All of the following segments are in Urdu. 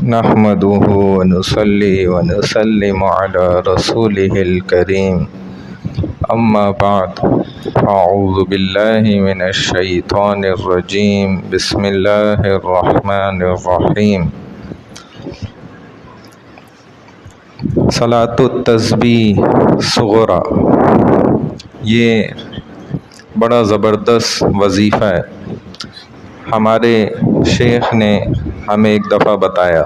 نحمده ونصلي ونسلم على رسوله الكريم اما بعد اعوذ باللہ من الشیطان الرجیم بسم اللہ الرحمن الرحیم صلاۃ التسبیح صغریٰ، یہ بڑا زبردست وظیفہ ہے۔ ہمارے شیخ نے ہمیں ایک دفعہ بتایا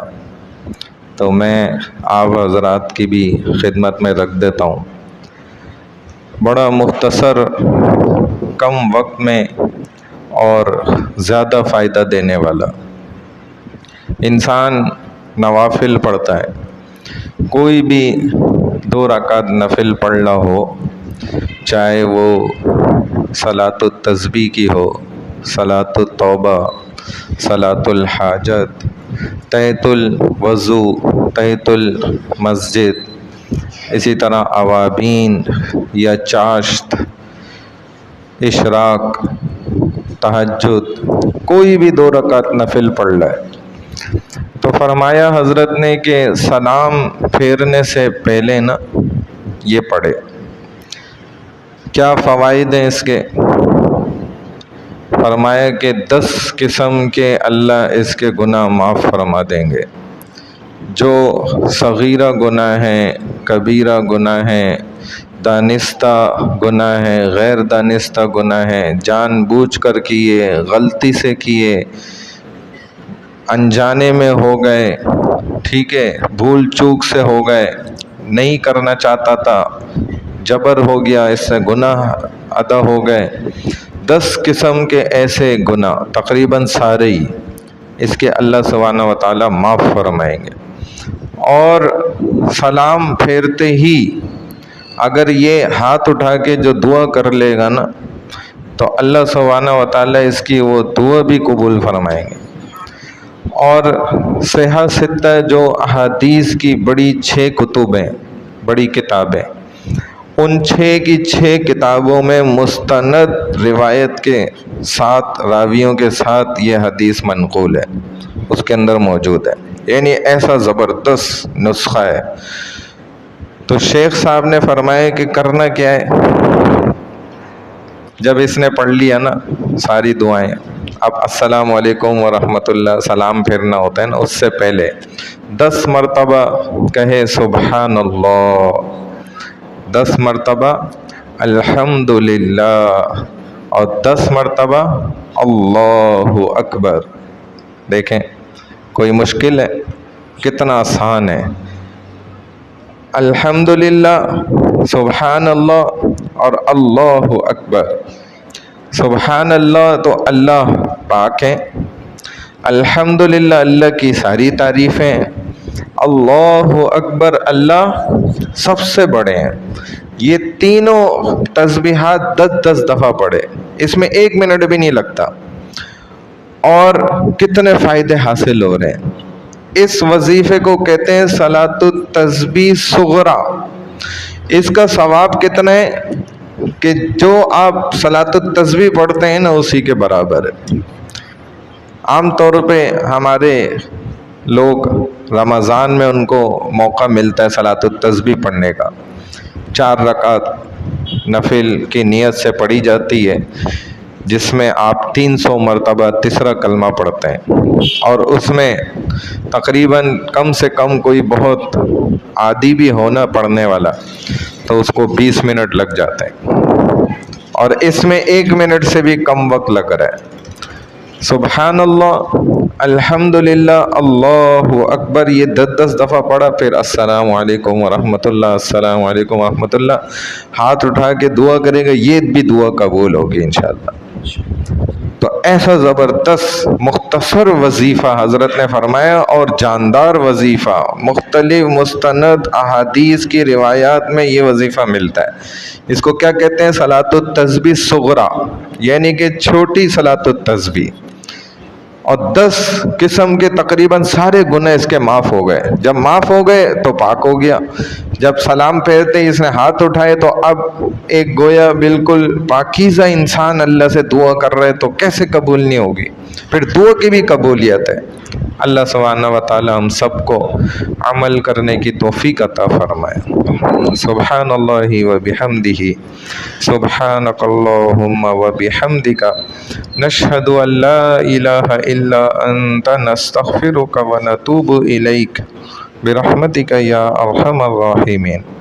تو میں آپ حضرات کی بھی خدمت میں رکھ دیتا ہوں۔ بڑا مختصر، کم وقت میں اور زیادہ فائدہ دینے والا۔ انسان نوافل پڑھتا ہے، کوئی بھی 2 رکعت نفل پڑھنا ہو، چاہے وہ صلاۃ التسبیح کی ہو، صلاۃ التوبہ، صلاۃ الحاجت، تحیۃ الوضو، تحیۃ المسجد، اسی طرح اوابین یا چاشت، اشراق، تہجد، کوئی بھی 2 رکعت نفل پڑھ لے تو فرمایا حضرت نے کہ سلام پھیرنے سے پہلے نا یہ پڑھے۔ کیا فوائد ہیں اس کے؟ فرمایا کہ 10 قسم کے اللہ اس کے گناہ معاف فرما دیں گے۔ جو صغیرہ گناہ ہیں، کبیرہ گناہ ہیں، دانستہ گناہ ہیں، غیر دانستہ گناہ ہیں، جان بوجھ کر کیے، غلطی سے کیے، انجانے میں ہو گئے، ٹھیک ہے، بھول چوک سے ہو گئے، نہیں کرنا چاہتا تھا، جبر ہو گیا، اس سے گناہ ادا ہو گئے، 10 قسم کے ایسے گناہ تقریباً سارے ہی اس کے اللہ سبحانہ و تعالیٰ معاف فرمائیں گے۔ اور سلام پھیرتے ہی اگر یہ ہاتھ اٹھا کے جو دعا کر لے گا نا تو اللہ سبحانہ و تعالیٰ اس کی وہ دعا بھی قبول فرمائیں گے۔ اور صحیح ستہ جو احادیث کی بڑی 6 کتب ہیں، بڑی کتابیں، ان 6 کی 6 کتابوں میں مستند روایت کے 7 راویوں کے ساتھ یہ حدیث منقول ہے، اس کے اندر موجود ہے، یعنی ایسا زبردست نسخہ ہے۔ تو شیخ صاحب نے فرمایا کہ کرنا کیا ہے، جب اس نے پڑھ لیا نا ساری دعائیں، اب السلام علیکم ورحمۃ اللہ سلام پھیرنا ہوتا ہے نا، اس سے پہلے 10 مرتبہ کہے سبحان اللہ، 10 مرتبہ الحمدللہ، اور 10 مرتبہ اللہ اکبر۔ دیکھیں کوئی مشکل ہے؟ کتنا آسان ہے۔ الحمدللہ، سبحان اللہ اور اللہ اکبر۔ سبحان اللہ تو اللہ پاک ہے، الحمدللہ اللہ کی ساری تعریفیں، اللہ اکبر اللہ سب سے بڑے ہیں۔ یہ تینوں تسبیحات 10 دفعہ پڑھے، اس میں 1 منٹ بھی نہیں لگتا، اور کتنے فائدے حاصل ہو رہے ہیں۔ اس وظیفے کو کہتے ہیں صلاۃ التسبیح صغریٰ۔ اس کا ثواب کتنا ہے کہ جو آپ صلاۃ التسبیح پڑھتے ہیں نا اسی کے برابر ہے۔ عام طور پہ ہمارے لوگ رمضان میں ان کو موقع ملتا ہے صلاۃ التسبیح پڑھنے کا، 4 رکعت نفل کی نیت سے پڑھی جاتی ہے، جس میں آپ 300 مرتبہ تیسرا کلمہ پڑھتے ہیں، اور اس میں تقریباً کم سے کم کوئی بہت عادی بھی ہونا پڑھنے والا تو اس کو 20 منٹ لگ جاتے ہیں، اور اس میں 1 منٹ سے بھی کم وقت لگ رہا ہے۔ سبحان اللہ، الحمدللہ، اللہ اکبر، یہ 10 دفعہ پڑھا، پھر السلام علیکم ورحمۃ اللہ، السلام علیکم ورحمۃ اللہ، ہاتھ اٹھا کے دعا کرے گا، یہ بھی دعا قبول ہوگی انشاءاللہ۔ تو ایسا زبردست مختصر وظیفہ حضرت نے فرمایا، اور جاندار وظیفہ، مختلف مستند احادیث کی روایات میں یہ وظیفہ ملتا ہے۔ اس کو کیا کہتے ہیں؟ صلاۃ التسبیح صغریٰ، یعنی کہ چھوٹی صلاۃ التسبیح، اور 10 قسم کے تقریباً سارے گناہ اس کے معاف ہو گئے۔ جب معاف ہو گئے تو پاک ہو گیا۔ جب سلام پھیرتے ہی اس نے ہاتھ اٹھائے تو اب ایک گویا بالکل پاکیزہ انسان اللہ سے دعا کر رہے، تو کیسے قبول نہیں ہوگی؟ پھر دعا کی بھی قبولیت ہے۔ اللہ سبحانہ و تعالی ہم سب کو عمل کرنے کی توفیق عطا فرمائے۔ سبحان اللہ و بحمدہ، سبحانک اللہم و بحمدک، نشہد ان لا الہ الا انت، نستغفرک و نتوب الیک، برحمتک یا ارحم الراحمین۔